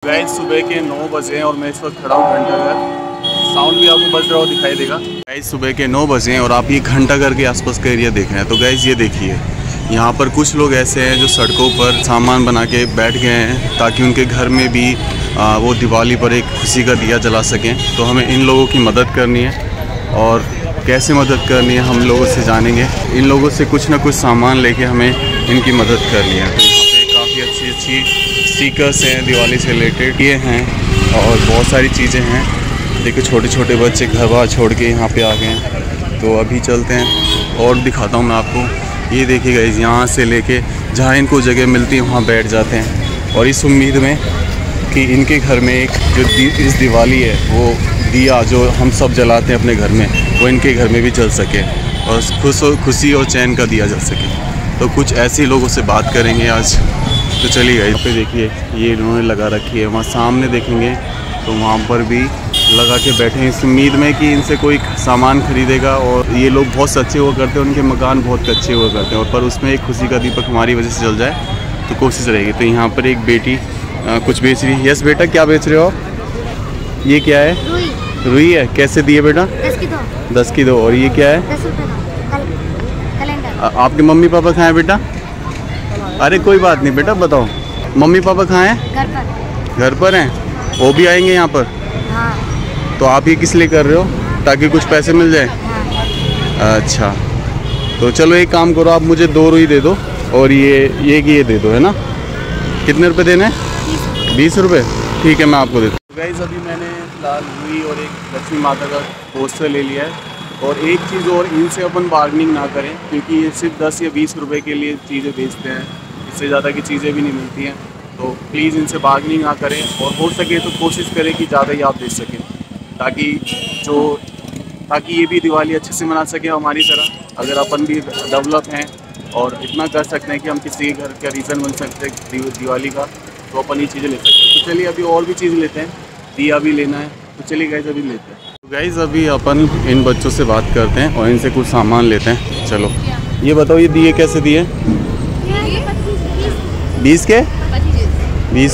Guys सुबह के 9 बजे हैं और मैं इस वक्त खड़ा हूँ घंटाघर। साउंड भी आपको बज रहा हो दिखाई देगा। गाइस सुबह के 9 बजे हैं और आप ये घंटाघर के आसपास का एरिया देख रहे हैं। तो गाइस ये देखिए, यहाँ पर कुछ लोग ऐसे हैं जो सड़कों पर सामान बना के बैठ गए हैं ताकि उनके घर में भी वो दिवाली पर एक खुशी का दिया जला सकें। तो हमें इन लोगों की मदद करनी है और कैसे मदद करनी है हम लोगों से जानेंगे। इन लोगों से कुछ ना कुछ सामान लेके हमें इनकी मदद करनी है। तो यहाँ पे काफ़ी अच्छी अच्छी स्टिकर्स हैं दिवाली से रिलेटेड, ये हैं और बहुत सारी चीज़ें हैं। देखिए छोटे छोटे बच्चे घर बार छोड़ के यहाँ पे आ गए हैं। तो अभी चलते हैं और दिखाता हूँ मैं आपको। ये देखिएगा, यहाँ से लेके जहाँ इनको जगह मिलती है वहाँ बैठ जाते हैं और इस उम्मीद में कि इनके घर में एक जो इस दिवाली है वो दिया जो हम सब जलाते हैं अपने घर में, वो इनके घर में भी जल सके और खुशी और चैन का दिया जल सके। तो कुछ ऐसे लोगों से बात करेंगे आज। तो चलिए यहाँ पे देखिए, ये इन्होंने लगा रखी है। वहाँ सामने देखेंगे तो वहाँ पर भी लगा के बैठे हैं इस उम्मीद में कि इनसे कोई सामान खरीदेगा। और ये लोग बहुत सच्चे हुआ करते हैं, उनके मकान बहुत कच्चे हुआ करते हैं और पर उसमें एक खुशी का दीपक हमारी वजह से जल जाए तो कोशिश रहेगी। तो यहाँ पर एक बेटी कुछ बेच रही है। यस बेटा, क्या बेच रहे हो आप? ये क्या है? रुई है। कैसे दिए बेटा? 10 की 2। और ये क्या है? 10 रुपये कैलेंडर। आपके मम्मी पापा कहाँ हैं बेटा? अरे कोई बात नहीं बेटा, बताओ मम्मी पापा कहाँ हैं? घर पर। घर पर हैं। वो भी आएंगे यहाँ पर? हाँ। तो आप ये किस लिए कर रहे हो? ताकि कुछ पैसे मिल जाए? हाँ। अच्छा, तो चलो एक काम करो, आप मुझे 2 रुई दे दो और ये दे दो, है ना? कितने रुपए देने हैं? 20 रुपये। ठीक है, मैं आपको देता हूँ। गाइस अभी मैंने फिलहाल रुई और एक लक्ष्मी माता का पोस्टर ले लिया है। और एक चीज़ और, इनसे अपन बार्गेनिंग ना करें क्योंकि ये सिर्फ 10 या 20 रुपए के लिए चीज़ें बेचते हैं, इससे ज़्यादा की चीज़ें भी नहीं मिलती हैं। तो प्लीज़ इनसे बार्गेनिंग ना करें और हो सके तो कोशिश करें कि ज़्यादा ही आप बेच सकें ताकि ये भी दिवाली अच्छे से मना सकें हमारी तरह। अगर अपन भी डेवलप हैं और इतना कर सकते हैं कि हम किसी के घर का रीज़न बन सकते हैं दिवाली का, तो अपन ये चीज़ें ले सकते हैं। तो चलिए अभी और भी चीज़ लेते हैं, दिया भी लेना है। तो चलिए गाइस अभी लेते हैं। गाइस अभी अपन इन बच्चों से बात करते हैं और इनसे कुछ सामान लेते हैं। चलो ये बताओ, ये दिए कैसे दिए? 20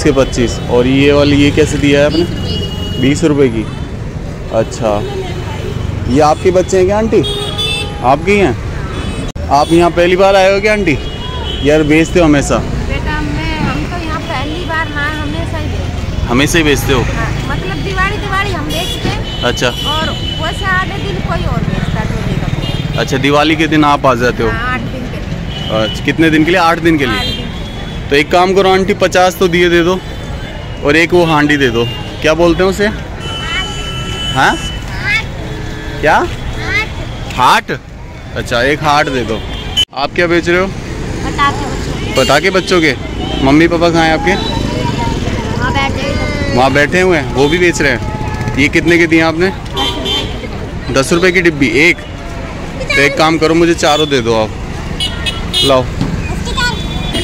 के 25। और ये वाली ये कैसे दिया है आपने? 20 रुपये की। अच्छा, ये आपके बच्चे हैं क्या आंटी? आपकी हैं? आप यहाँ पहली बार आए हो क्या आंटी? यार बेचते हो हमेशा? बेटा हम तो यहाँ पहली बार ना, हमेशा ही बेचते हो? हाँ, मतलब दिवाली हम बेचते हैं। अच्छा। और वैसे आधे दिन कोई और बेचता है। अच्छा, दिवाली के दिन आप आ जाते हो? 8 दिन के लिए। अच्छा, कितने दिन के लिए? 8 दिन के लिए। 8 दिन। तो एक काम करो आंटी, 50 तो दिए दे दो और एक वो हांडी दे दो। क्या बोलते हैं उसे? हाँ क्या? हाट। अच्छा, एक हाट दे दो। आप क्या बेच रहे हो? पटाखे बच्चों के। मम्मी पापा कहाँ हैं आपके? वहाँ बैठे हुए हैं, वो भी बेच रहे हैं। ये कितने के दिए आपने? 10 रुपये की डिब्बी एक। तो एक काम करो, मुझे चारों दे दो आप। लाओ,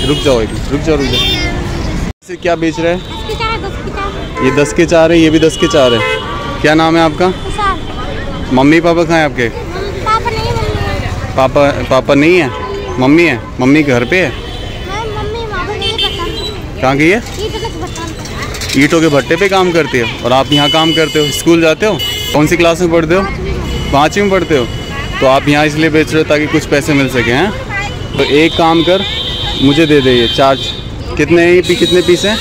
रुक जाओ। इसे क्या बेच रहे हैं? ये 10 के 4 है, ये भी 10 के 4 है। क्या नाम है आपका? मम्मी पापा कहाँ हैं आपके? पापा नहीं है, मम्मी है। मम्मी घर पे है? कहाँ गई है? ईंटों के भट्टे पे काम करती है। और आप यहाँ काम करते हो? स्कूल जाते हो? कौन सी क्लास में पढ़ते हो? 5वीं में पढ़ते हो? तो आप यहाँ इसलिए बेच रहे हो ताकि कुछ पैसे मिल सके हैं? तो एक काम कर, मुझे दे दे ये 4। कितने हैं ये? कितने पीस हैं?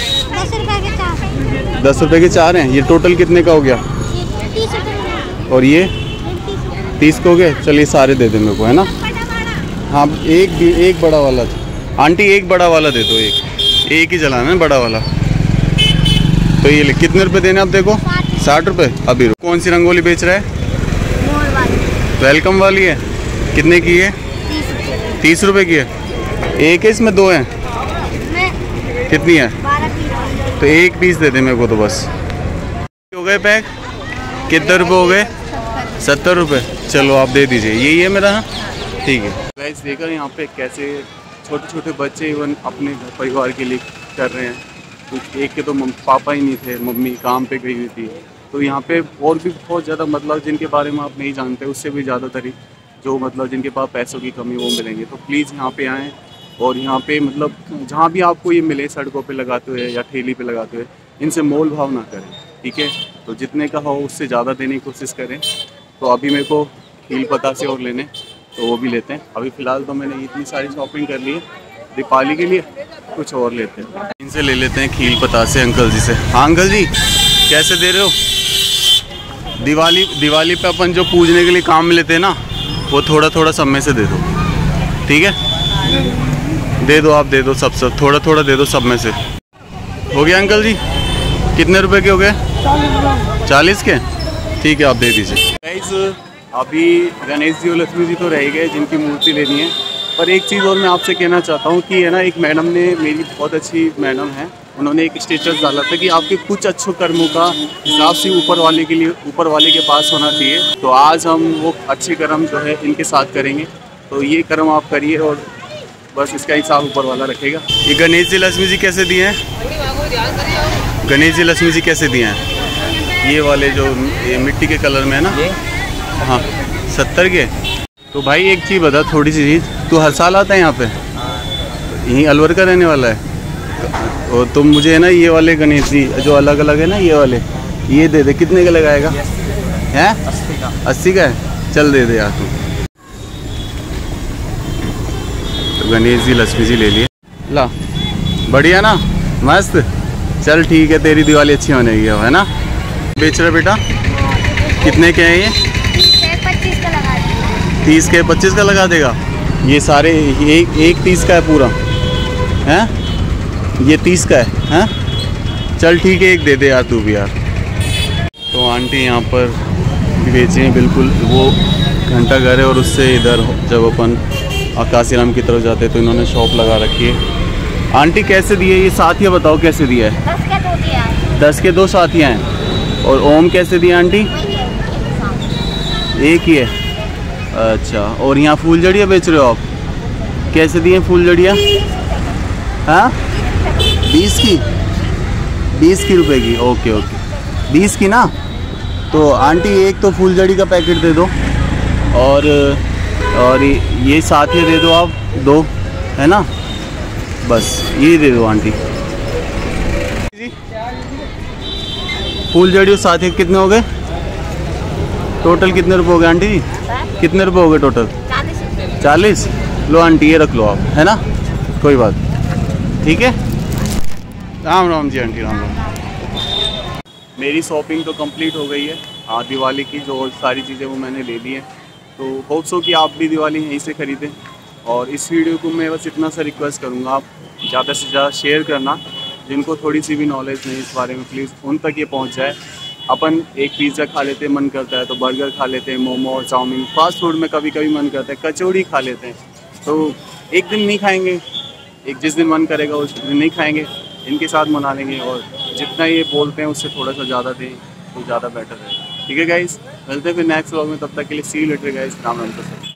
10 रुपये के 4 हैं। ये टोटल कितने का हो गया? 30। और ये 30 के हो गए। चलिए सारे दे दे मेरे को, है ना? हाँ, एक बड़ा वाला आंटी, एक बड़ा वाला दे दो। एक ही जलाना है, बड़ा वाला। तो ये ले, कितने रुपए देने आप? देखो 60 रुपये। अभी कौन सी रंगोली बेच रहा है? वेलकम वाली है। कितने की है? 30 रुपये की है। एक है, इसमें 2 हैं। कितनी है? 12। तो एक पीस दे दे मेरे को तो बस। हो गए पैक? कितने रुपए हो गए? 70 रुपये। चलो आप दे दीजिए, यही है मेरा। ठीक है। गाइस देखा यहाँ पे कैसे छोटे छोटे बच्चे इवन अपने घर परिवार के लिए कर रहे हैं। कुछ एक के तो पापा ही नहीं थे, मम्मी काम पे गई हुई थी। तो यहाँ पे और भी बहुत ज़्यादा मतलब जिनके बारे में आप नहीं जानते, उससे भी ज़्यादातर ही जो मतलब जिनके पास पैसों की कमी वो मिलेंगे। तो प्लीज़ यहाँ पे आएँ और यहाँ पे मतलब जहाँ भी आपको ये मिले, सड़कों पे लगाते हुए या ठेली पे लगाते हुए, इनसे मोल भाव ना करें, ठीक है। तो जितने का हो उससे ज़्यादा देने की कोशिश करें। तो अभी मेरे को हील पता से और लेने, तो वो भी लेते हैं। अभी फ़िलहाल तो मैंने इतनी सारी शॉपिंग कर ली है दीपावली के लिए, कुछ और लेते हैं। इनसे ले लेते हैं खील पता से, अंकल जी से। हाँ अंकल जी, कैसे दे रहे हो? दिवाली पे अपन जो पूजने के लिए काम में लेते हैं ना, वो थोड़ा थोड़ा सब में से दे दो, ठीक है। दे दो, आप दे दो, सब थोड़ा थोड़ा दे दो सब में से। हो गया अंकल जी? कितने रुपए के हो गए? 40 के, ठीक है, आप दे दीजिए। गाइस अभी गणेश जी और लक्ष्मी जी तो रह गए जिनकी मूर्ति लेनी है, पर एक चीज़ और मैं आपसे कहना चाहता हूँ कि है ना, एक मैडम ने, मेरी बहुत अच्छी मैडम है, उन्होंने एक स्टेटस डाला था कि आपके कुछ अच्छे कर्मों का हिसाब से ऊपर वाले के पास होना चाहिए। तो आज हम वो अच्छे कर्म जो है इनके साथ करेंगे। तो ये कर्म आप करिए और बस इसका हिसाब ऊपर वाला रखेगा। ये गणेश जी लक्ष्मी जी कैसे दिए हैं? गणेश जी लक्ष्मी जी कैसे दिए हैं? ये वाले जो ये मिट्टी के कलर में है ना, हाँ 70 के। तो भाई एक चीज़ बता, थोड़ी सी चीज़, तू हर साल आता है यहाँ पे? यहीं अलवर का रहने वाला है? और तुम मुझे है ना ये वाले गणेश जी जो अलग अलग है ना, ये वाले, ये दे दे। कितने का लगाएगा? हैं 80 का है? चल दे दे यार तू। तो गणेश जी लक्ष्मी जी ले लिए। ला, बढ़िया ना, मस्त। चल ठीक है, तेरी दिवाली अच्छी होने की है ना। बेच रहे बेटा? कितने के हैं ये? 25 का लगा देगा। 30 के 25 का लगा देगा? ये सारे एक 30 का है पूरा, हैं? ये 30 का है? चल ठीक है, एक दे दे यार तू भी यार। तो आंटी यहाँ पर बेच रही हैं, बिल्कुल वो घंटा घर है और उससे इधर जब अपन काशीराम की तरफ जाते हैं तो इन्होंने शॉप लगा रखी है। आंटी कैसे दिए ये साथियाँ, बताओ कैसे दिया है? 10 के 2 दिया है। 10 के 2 साथियाँ हैं। और ओम कैसे दिया आंटी? एक ही है, अच्छा। और यहाँ फूल जड़ियाँ बेच रहे हो आप, कैसे दिए फूल जड़ियाँ? हाँ 20 की, 20 की रुपए की, ओके ओके 20 की ना। तो आंटी एक तो फूल जड़ी का पैकेट दे दो, और ये साथियाँ दे दो आप 2, है ना, बस ये दे दो आंटी जी। फूल जड़ी और साथियाँ कितने हो गए टोटल? कितने रुपए हो गए आंटी जी? कितने रुपए हो गए टोटल? 40। लो आंटी ये रख लो आप, है ना, कोई बात, ठीक है। राम राम जी आंटी, राम राम। मेरी शॉपिंग तो कंप्लीट हो गई है। हाँ, दिवाली की जो सारी चीज़ें वो मैंने ले ली हैं। तो होप सो कि आप भी दिवाली यहीं से ख़रीदें। और इस वीडियो को मैं बस इतना सा रिक्वेस्ट करूँगा, आप ज़्यादा से ज़्यादा शेयर करना। जिनको थोड़ी सी भी नॉलेज नहीं इस बारे में, प्लीज़ उन तक ये पहुँच जाए। अपन एक पिज़्ज़ा खा लेते हैं, मन करता है तो बर्गर खा लेते हैं, मोमो और चाउमीन, फास्ट फूड में कभी कभी मन करता है, कचौड़ी खा लेते हैं। तो एक दिन नहीं खाएंगे, एक जिस दिन मन करेगा उस दिन नहीं खाएंगे, इनके साथ मना लेंगे। और जितना ये बोलते हैं उससे थोड़ा सा ज़्यादा दें तो ज़्यादा बेटर है, ठीक है गाइस। मिलते हैं फिर नेक्स्ट व्लॉग में, तब तक के लिए see you later guys. Ram Ram.